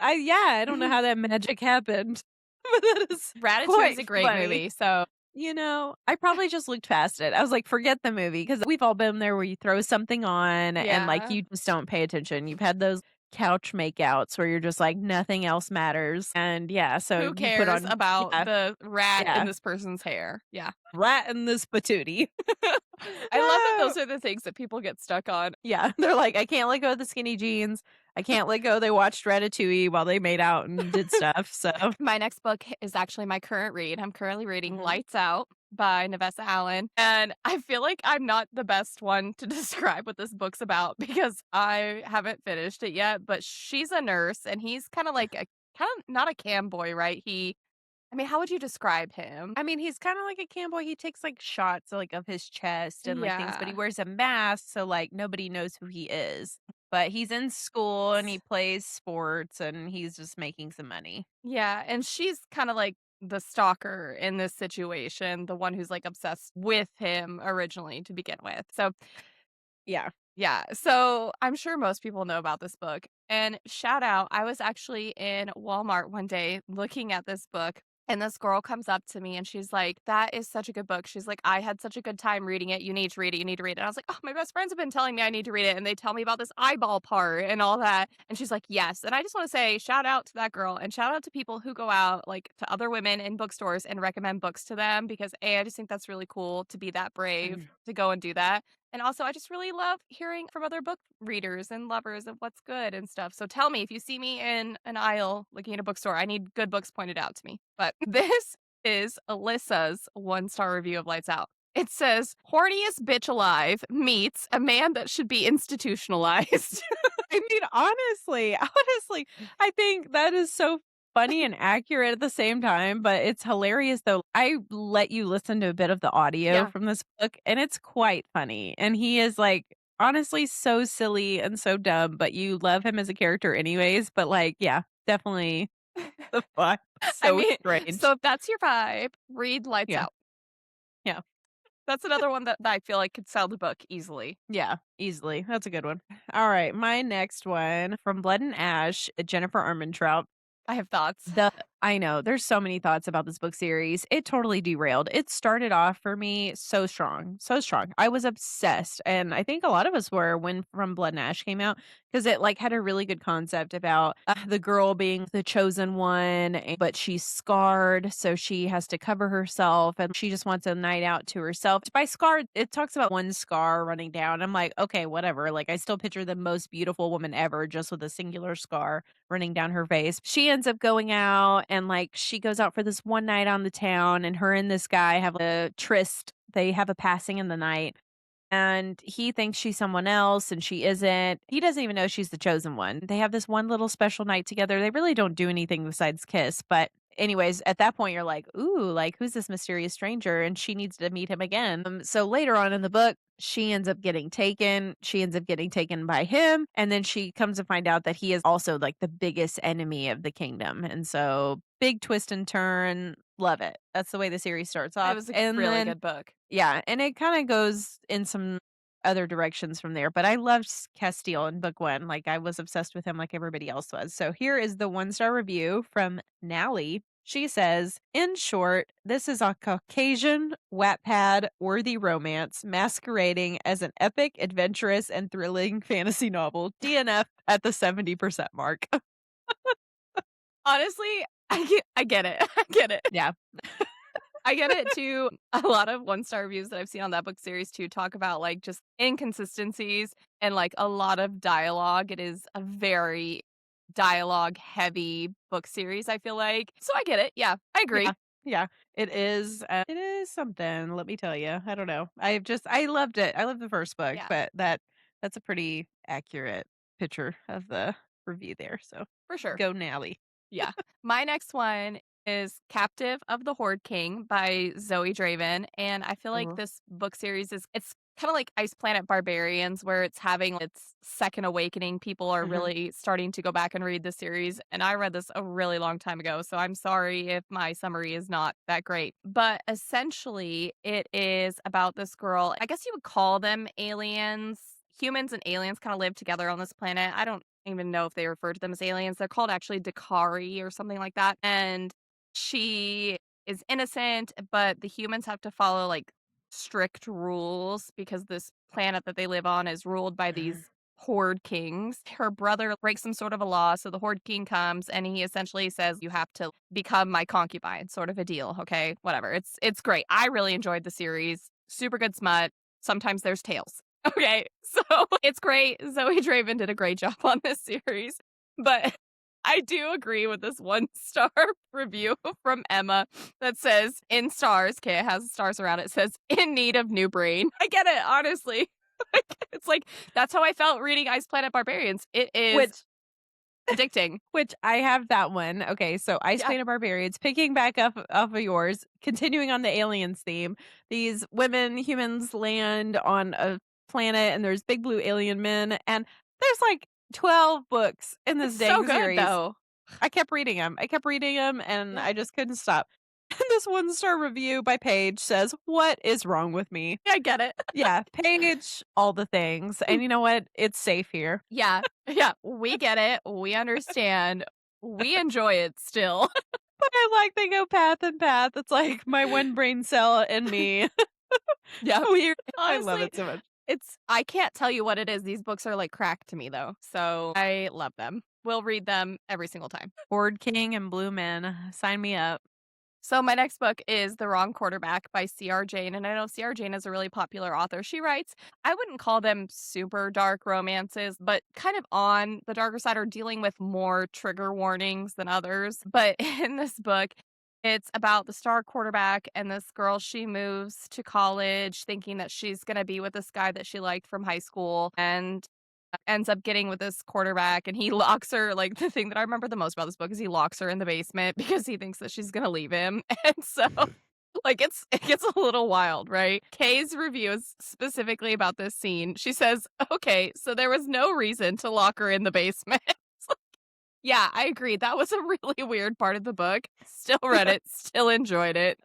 [SPEAKER 1] I don't know how that magic happened. But that is
[SPEAKER 2] Ratatouille is
[SPEAKER 1] quite
[SPEAKER 2] a great
[SPEAKER 1] funny.
[SPEAKER 2] movie, so
[SPEAKER 1] I probably just looked past it. I was like, forget the movie because we've all been there where you throw something on and like
[SPEAKER 2] yeah.
[SPEAKER 1] you just don't pay attention. You've had those couch makeouts where you're just like nothing else matters. And yeah, so
[SPEAKER 2] Who
[SPEAKER 1] you put
[SPEAKER 2] cares
[SPEAKER 1] on
[SPEAKER 2] about
[SPEAKER 1] yeah,
[SPEAKER 2] the rat in
[SPEAKER 1] yeah,
[SPEAKER 2] this person's hair? Yeah.
[SPEAKER 1] rat in this patootie.
[SPEAKER 2] I love that those are the things that people get stuck on.
[SPEAKER 1] Yeah, they're like, I can't let go of the skinny jeans. I can't let go. They watched Ratatouille while they made out and did stuff. So
[SPEAKER 2] My next book is actually my current read. I'm currently reading
[SPEAKER 1] Mhm.
[SPEAKER 2] Lights Out by Nevessa Allen. And I feel like I'm not the best one to describe what this book's about because I haven't finished it yet. But she's a nurse and he's kind of like kind of not a cam boy, right? I mean, how would you describe him?
[SPEAKER 1] I mean, he's kind of like a cowboy. He takes like shots like of his chest and like things, but he
[SPEAKER 2] Yeah.
[SPEAKER 1] wears a mask, so like nobody knows who he is. But he's in school and he plays sports and he's just making some money.
[SPEAKER 2] Yeah. And she's kind of like the stalker in this situation, the one who's like obsessed with him originally to begin with. So
[SPEAKER 1] Yeah.
[SPEAKER 2] yeah, so I'm sure most people know about this book. And shout out, I was actually in Walmart one day looking at this book, and this girl comes up to me and she's like, "That is such a good book." She's like, "I had such a good time reading it. You need to read it. You need to read it." And I was like, "Oh, my best friends have been telling me I need to read it, and they tell me about this eyeball part and all that." And she's like, "Yes." And I just want to say, shout out to that girl and shout out to people who go out like to other women in bookstores and recommend books to them because A, I just think that's really cool to be that brave
[SPEAKER 1] Mm.
[SPEAKER 2] to go and do that. And also, I just really love hearing from other book readers and lovers of what's good and stuff. So tell me if you see me in an aisle looking at a bookstore, I need good books pointed out to me. But this is Alyssa's 1 star review of Lights Out. It says, horniest bitch alive meets a man that should be institutionalized.
[SPEAKER 1] I mean, honestly, I think that is so funny and accurate at the same time, but it's hilarious though. I let you listen to a bit of the audio
[SPEAKER 2] Yeah.
[SPEAKER 1] from this book and it's quite funny. And he is like honestly so silly and so dumb, but you love him as a character anyways. But like, yeah, definitely The vibe.
[SPEAKER 2] I
[SPEAKER 1] So
[SPEAKER 2] mean, so
[SPEAKER 1] strange.
[SPEAKER 2] if that's your vibe, read Lights
[SPEAKER 1] Yeah.
[SPEAKER 2] Out.
[SPEAKER 1] Yeah.
[SPEAKER 2] That's another one that I feel like could sell the book easily.
[SPEAKER 1] Yeah, easily. That's a good one. All right, my next one from Blood and Ash, Jennifer Armentrout.
[SPEAKER 2] I have thoughts.
[SPEAKER 1] The I know, there's so many thoughts about this book series. It totally derailed. It started off for me so strong, so strong. I was obsessed, and I think a lot of us were when From Blood and Ash came out because it, like, had a really good concept about, the girl being the chosen one, but she's scarred, so she has to cover herself, and she just wants a night out to herself. By scarred, it talks about one scar running down. I'm like, "Okay, whatever." Like, I still picture the most beautiful woman ever just with a singular scar running down her face. She ends up going out and like she goes out for this one night on the town and her and this guy have a tryst. They have a passing in the night and he thinks she's someone else and she isn't. He doesn't even know she's the chosen one. They have this one little special night together. They really don't do anything besides kiss, but anyways, at that point you're like, "Ooh, like who's this mysterious stranger?" and she needs to meet him again. So later on in the book, she ends up getting taken. She ends up getting taken by him, and then she comes to find out that he is also like the biggest enemy of the kingdom. And so big twist and turn. Love it. That's the way the series starts
[SPEAKER 2] It
[SPEAKER 1] off.
[SPEAKER 2] was a
[SPEAKER 1] And
[SPEAKER 2] really
[SPEAKER 1] then
[SPEAKER 2] good book.
[SPEAKER 1] yeah, and it kinda goes in some other directions from there, but I loved Castile in book 1, like, I was obsessed with him like everybody else was. So here is the one-star review from Nally. She says, "In short, this is a Caucasian Wattpad-worthy romance masquerading as an epic, adventurous, and thrilling fantasy novel. DNF at the 70% mark."
[SPEAKER 2] Honestly, I get it. I get it.
[SPEAKER 1] Yeah.
[SPEAKER 2] I get it too. A lot of one-star reviews that I've seen on that book series too talk about like just inconsistencies and like a lot of dialogue. It is a very dialogue heavy book series, I feel like. So I get it. Yeah, I agree.
[SPEAKER 1] Yeah, yeah, it is something, let me tell you. I don't know. I loved it. I loved the first book,
[SPEAKER 2] Yeah,
[SPEAKER 1] but that's a pretty accurate picture of the review there, so
[SPEAKER 2] for sure.
[SPEAKER 1] go Nally.
[SPEAKER 2] Yeah. My next one is Captive of the Horde King by Zoe Draven. And I feel like
[SPEAKER 1] Mhm,
[SPEAKER 2] this book series it's kind of like Ice Planet Barbarians, where it's having its second awakening. People are
[SPEAKER 1] mhm.
[SPEAKER 2] really starting to go back and read the series. And I read this a really long time ago. So I'm sorry if my summary is not that great. But essentially, it is about this girl. I guess you would call them aliens. Humans and aliens kind of live together on this planet. I don't even know if they refer to them as aliens. They're called actually Dakari or something like that. And she is innocent, but the humans have to follow like strict rules because this planet that they live on is ruled by these horde kings. Her brother breaks some sort of a law, so the horde king comes and he essentially says you have to become my concubine, sort of a deal, okay? Whatever. It's great. I really enjoyed the series. Super good smut. Sometimes there's tails. Okay, so it's great. Zoe Draven did a great job on this series, but I do agree with this one-star review from Emma that says, in stars, okay, it has stars around it, says, in need of new brain. I get it, honestly. It's like, that's how I felt reading Ice Planet Barbarians. It is
[SPEAKER 1] Which
[SPEAKER 2] addicting.
[SPEAKER 1] which I have that one. Okay, so Ice
[SPEAKER 2] Yeah,
[SPEAKER 1] Planet Barbarians, picking back up off of yours, continuing on the aliens theme. These humans land on a planet and there's big blue alien men and there's like 12 books in
[SPEAKER 2] it's
[SPEAKER 1] this
[SPEAKER 2] so
[SPEAKER 1] dang
[SPEAKER 2] good,
[SPEAKER 1] series.
[SPEAKER 2] though.
[SPEAKER 1] I kept reading them. I kept reading them, and
[SPEAKER 2] Yeah,
[SPEAKER 1] I just couldn't stop. And this one-star review by Paige says, "What is wrong with me?"
[SPEAKER 2] I get it.
[SPEAKER 1] Yeah, Paige, all the things. And you know what? It's safe here.
[SPEAKER 2] Yeah, yeah, we get it. We understand. We enjoy it still.
[SPEAKER 1] But I like they go path and path. It's like my one brain cell and me.
[SPEAKER 2] Yeah.
[SPEAKER 1] Weird. I love
[SPEAKER 2] Honestly,
[SPEAKER 1] it so much.
[SPEAKER 2] I can't tell you what it is. These books are like crack to me though. So I love them. We'll read them every single time.
[SPEAKER 1] Horde King and Blue Men, sign me up.
[SPEAKER 2] So my next book is The Wrong Quarterback by C.R. Jane. And I know C.R. Jane is a really popular author. She writes, I wouldn't call them super dark romances, but kind of on the darker side or dealing with more trigger warnings than others. But in this book, it's about the star quarterback and this girl. She moves to college thinking that she's going to be with this guy that she liked from high school. And ends up getting with this quarterback and he locks her like the thing that I remember the most about this book is he locks her in the basement because he thinks that she's gonna leave him. And so like it gets a little wild, right? Kay's review is specifically about this scene. She says, okay, so there was no reason to lock her in the basement. Yeah, I agree. That was a really weird part of the book. Still read it, still enjoyed it.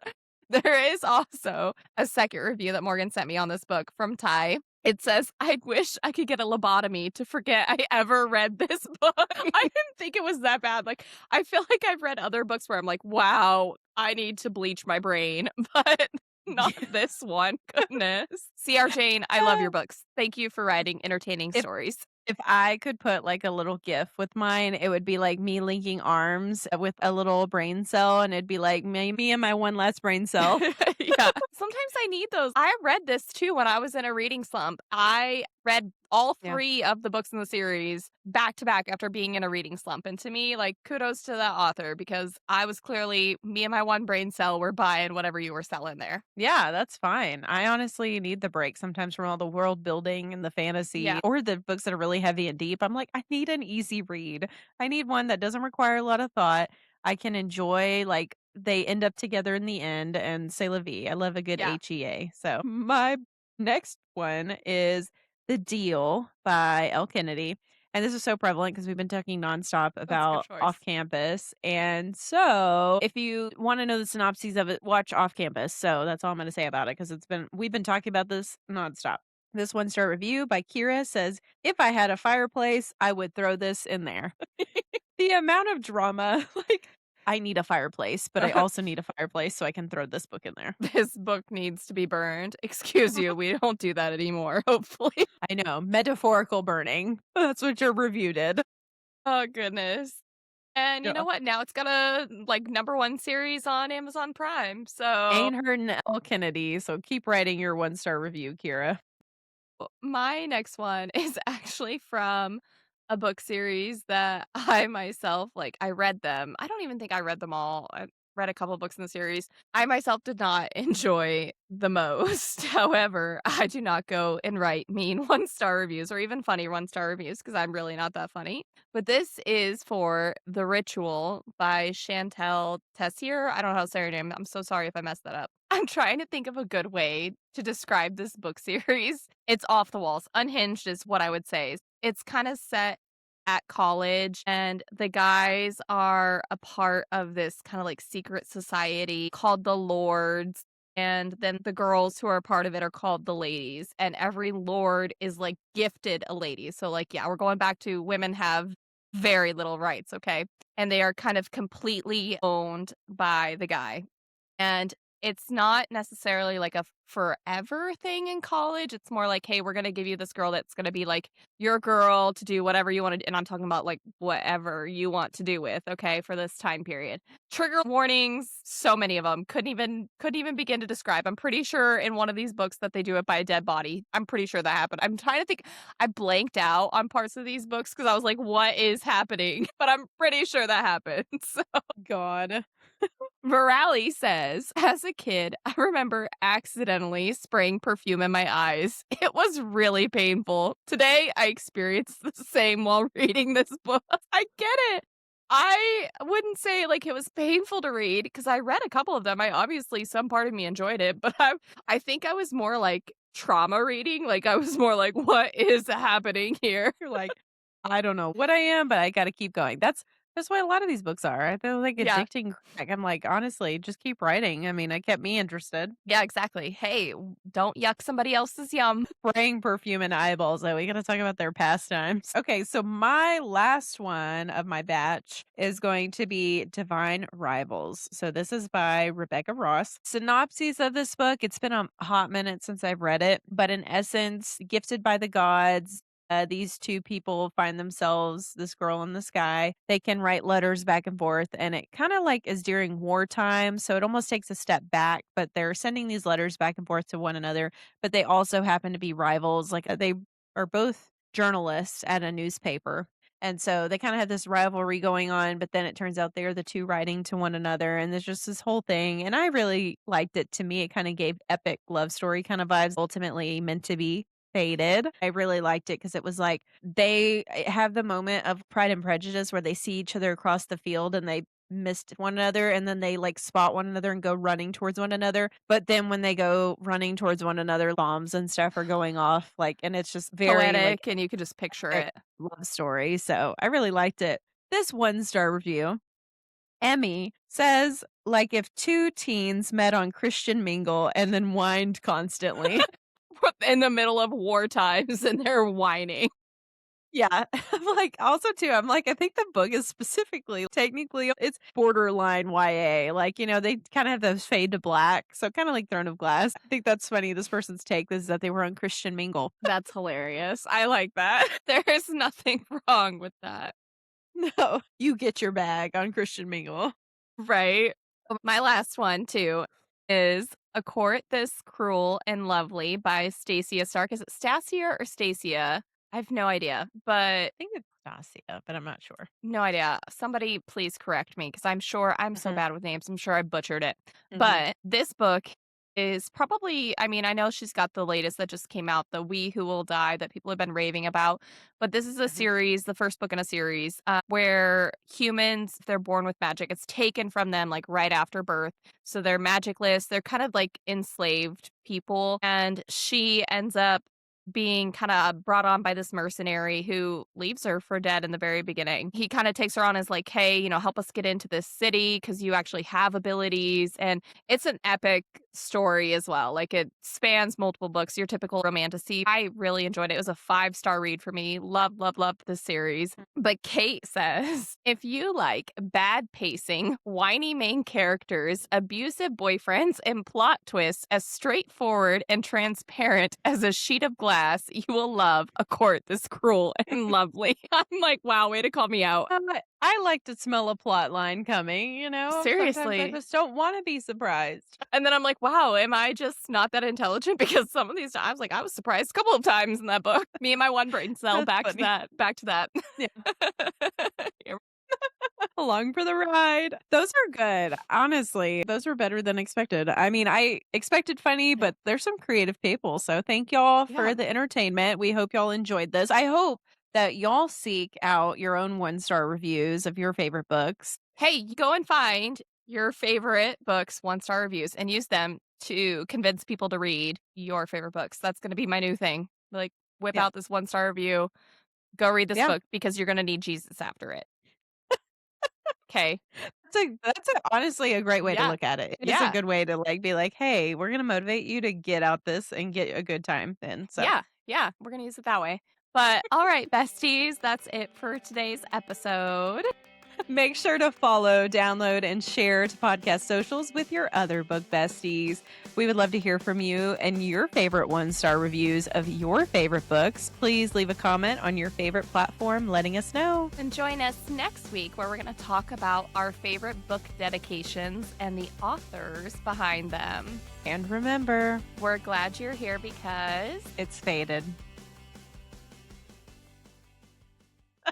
[SPEAKER 2] There is also a second review that Morgan sent me on this book from Ty. It says, "I wish I could get a lobotomy to forget I ever read this book." I didn't think it was that bad. Like, I feel like I've read other books where I'm like, "Wow, I need to bleach my brain," but not
[SPEAKER 1] Yeah.
[SPEAKER 2] this one. Goodness. C.R. Jane, I love your books. Thank you for writing entertaining
[SPEAKER 1] If
[SPEAKER 2] stories.
[SPEAKER 1] if I could put, like, a little GIF with mine, it would be, like, me linking arms with a little brain cell, and it'd be like, me and my one last brain cell."
[SPEAKER 2] Yeah. Sometimes I need those. I read this too when I was in a reading slump. I read all
[SPEAKER 1] Yeah.
[SPEAKER 2] 3 of the books in the series back to back after being in a reading slump. And to me, like, kudos to that author because I was clearly me and my one brain cell were buying whatever you were selling there.
[SPEAKER 1] Yeah, that's fine. I honestly need the break sometimes from all the world building and the
[SPEAKER 2] Yeah.
[SPEAKER 1] fantasy or the books that are really heavy and deep. I'm like, I need an easy read. I need one that doesn't require a lot of thought. I can enjoy, like, they end up together in the end and say la vie. I love a good
[SPEAKER 2] Yeah.
[SPEAKER 1] HEA. So, my next one is The Deal by Elle Kennedy. And this is so prevalent because we've been talking nonstop
[SPEAKER 2] That's a good
[SPEAKER 1] about
[SPEAKER 2] choice.
[SPEAKER 1] Off Campus. And so, if you want to know the synopses of it, watch Off Campus. So that's all I'm going to say about it because we've been talking about this nonstop. This one star review by Kira says, "If I had a fireplace, I would throw this in there." The amount of drama, like, I need a fireplace, but I also need a fireplace so I can throw this book in there.
[SPEAKER 2] This book needs to be burned. Excuse you, we don't do that anymore, hopefully.
[SPEAKER 1] I know, metaphorical burning. That's what your review did.
[SPEAKER 2] Oh, goodness. And you know
[SPEAKER 1] Yeah.
[SPEAKER 2] what? Now it's got a, like, #1 series on Amazon Prime, so
[SPEAKER 1] Ain't hurting Elle Kennedy, so keep writing your one-star review, Kira.
[SPEAKER 2] my next one is actually from a book series that I myself like, I read them. I don't even think I read them all. I read a couple books in the series. I myself did not enjoy the most. However, I do not go and write mean one-star reviews or even funny one-star reviews because I'm really not that funny. But this is for The Ritual by Chantel Tessier. I don't know how to say her name. I'm so sorry if I messed that up. I'm trying to think of a good way to describe this book series. It's off the walls. Unhinged is what I would say. It's kind of set at college, and the guys are a part of this kind of like secret society called the Lords. And then the girls who are a part of it are called the ladies. And every lord is like gifted a lady. So, like, yeah, we're going back to women have very little rights, okay? And they are kind of completely owned by the guy. And it's not necessarily like a forever thing in college. It's more like, hey, we're going to give you this girl that's going to be like your girl to do whatever you want to do. And I'm talking about like whatever you want to do with, okay, for this time period. Trigger warnings, so many of them. Couldn't even begin to describe. I'm pretty sure in one of these books that they do it by a dead body. I'm pretty sure that happened. I'm trying to think. I blanked out on parts of these books because I was like, what is happening? But I'm pretty sure that happened.
[SPEAKER 1] God.
[SPEAKER 2] Virali says, as a kid, I remember accidentally spraying perfume in my eyes. It was really painful. Today, I experienced the same while reading this book. I get it. I wouldn't say like it was painful to read because I read a couple of them. I obviously, some part of me enjoyed it, but I think I was more like trauma reading. Like I was more like, what is happening here?
[SPEAKER 1] You're like, I don't know what I am, but I gotta keep going. That's why a lot of these books are. They're like
[SPEAKER 2] Yeah.
[SPEAKER 1] addicting crack. I'm like, honestly, just keep writing. I mean, it kept me interested.
[SPEAKER 2] Yeah, exactly. Hey, don't yuck somebody else's yum.
[SPEAKER 1] Spraying perfume in eyeballs, though. We gotta talk about their pastimes. Okay, so my last one of my batch is going to be Divine Rivals. So this is by Rebecca Ross. Synopses of this book, it's been a hot minute since I've read it, but in essence, gifted by the gods. These two people find themselves this girl in the sky. They can write letters back and forth, and it kind of like is during wartime. So it almost takes a step back, but they're sending these letters back and forth to one another. But they also happen to be rivals. Like they are both journalists at a newspaper. And so they kind of have this rivalry going on, but then it turns out they're the two writing to one another. And there's just this whole thing. And I really liked it. To me, it kind of gave epic love story kind of vibes, ultimately meant to be faded. I really liked it because it was like they have the moment of Pride and Prejudice where they see each other across the field and they missed one another and then they like spot one another and go running towards one another. But then when they go running towards one another, bombs and stuff are going off. Like, and it's just very like
[SPEAKER 2] Poetic, and you could just picture
[SPEAKER 1] epic
[SPEAKER 2] it.
[SPEAKER 1] love story. So I really liked it. This 1-star review, Emmy says, like if two teens met on Christian Mingle and then whined constantly.
[SPEAKER 2] In the middle of war times and they're whining.
[SPEAKER 1] Yeah. I'm like, also too, I'm like, I think the book is specifically, technically, it's borderline YA. Like, they kind of have those fade to black. So kind of like Throne of Glass. I think that's funny. This person's take is that they were on Christian Mingle.
[SPEAKER 2] That's hilarious. I like that. There's nothing wrong with that.
[SPEAKER 1] No, you get your bag on Christian Mingle.
[SPEAKER 2] Right? My last one too is A Court This Cruel and Lovely by Stacia Stark. Is it Stacia or Stacia? I have no idea, but
[SPEAKER 1] I think it's Nasia, but I'm not sure.
[SPEAKER 2] no idea. Somebody please correct me because I'm sure I'm so
[SPEAKER 1] Mhm,
[SPEAKER 2] bad with names. I'm sure I butchered it.
[SPEAKER 1] mhm,
[SPEAKER 2] But this book is probably, I mean, I know she's got the latest that just came out, the We Who Will Die, that people have been raving about. But this is a
[SPEAKER 1] mhm,
[SPEAKER 2] series, the first book in a series, where humans, if they're born with magic, it's taken from them like right after birth. So they're magicless. They're kind of like enslaved people. And she ends up being kind of brought on by this mercenary who leaves her for dead in the very beginning. He kind of takes her on as like, hey, help us get into this city because you actually have abilities. And it's an epic story as well. Like it spans multiple books, your typical romantasy. I really enjoyed it. It was a 5-star read for me. Love, love, loved this series. But Kate says, if you like bad pacing, whiny main characters, abusive boyfriends, and plot twists as straightforward and transparent as a sheet of glass, you will love A Court This Cruel and Lovely. I'm like, wow, way to call me out.
[SPEAKER 1] I like to smell a plot line coming. Sometimes I
[SPEAKER 2] Seriously.
[SPEAKER 1] just don't wanna be surprised.
[SPEAKER 2] And then I'm like, wow, am I just not that intelligent? Because some of these times, like I was surprised a couple of times in that book. Me and my one brain cell,
[SPEAKER 1] That's
[SPEAKER 2] back to
[SPEAKER 1] funny.
[SPEAKER 2] that, back to that.
[SPEAKER 1] Yeah,
[SPEAKER 2] Yeah.
[SPEAKER 1] along for the ride. Those are good. Honestly, those were better than expected. I mean, I expected funny, but there's some creative people, so thank y'all
[SPEAKER 2] Yeah.
[SPEAKER 1] for the entertainment. We hope y'all enjoyed this. I hope that y'all seek out your own 1-star reviews of your favorite books.
[SPEAKER 2] Hey, you go and find your favorite books, 1-star reviews, and use them to convince people to read your favorite books. That's going to be my new thing. Like, whip
[SPEAKER 1] Yeah.
[SPEAKER 2] out this 1-star review, go read this
[SPEAKER 1] Yeah.
[SPEAKER 2] book because you're going to need Jesus after it. Okay.
[SPEAKER 1] Honestly a great way to
[SPEAKER 2] Yeah.
[SPEAKER 1] look at it. It is a
[SPEAKER 2] Yeah.
[SPEAKER 1] good way to, like, be like, "Hey, we're gonna motivate you to get out this and get a good time then." So,
[SPEAKER 2] Yeah. Yeah. We're going to use it that way. But all right, besties, that's it for today's episode.
[SPEAKER 1] make sure to follow, download, and share to podcast socials with your other book besties. We would love to hear from you and your favorite 1-star reviews of your favorite books. Please leave a comment on your favorite platform letting us know.
[SPEAKER 2] And join us next week where we're going to talk about our favorite book dedications and the authors behind them.
[SPEAKER 1] And remember,
[SPEAKER 2] We're glad you're here because
[SPEAKER 1] it's faded.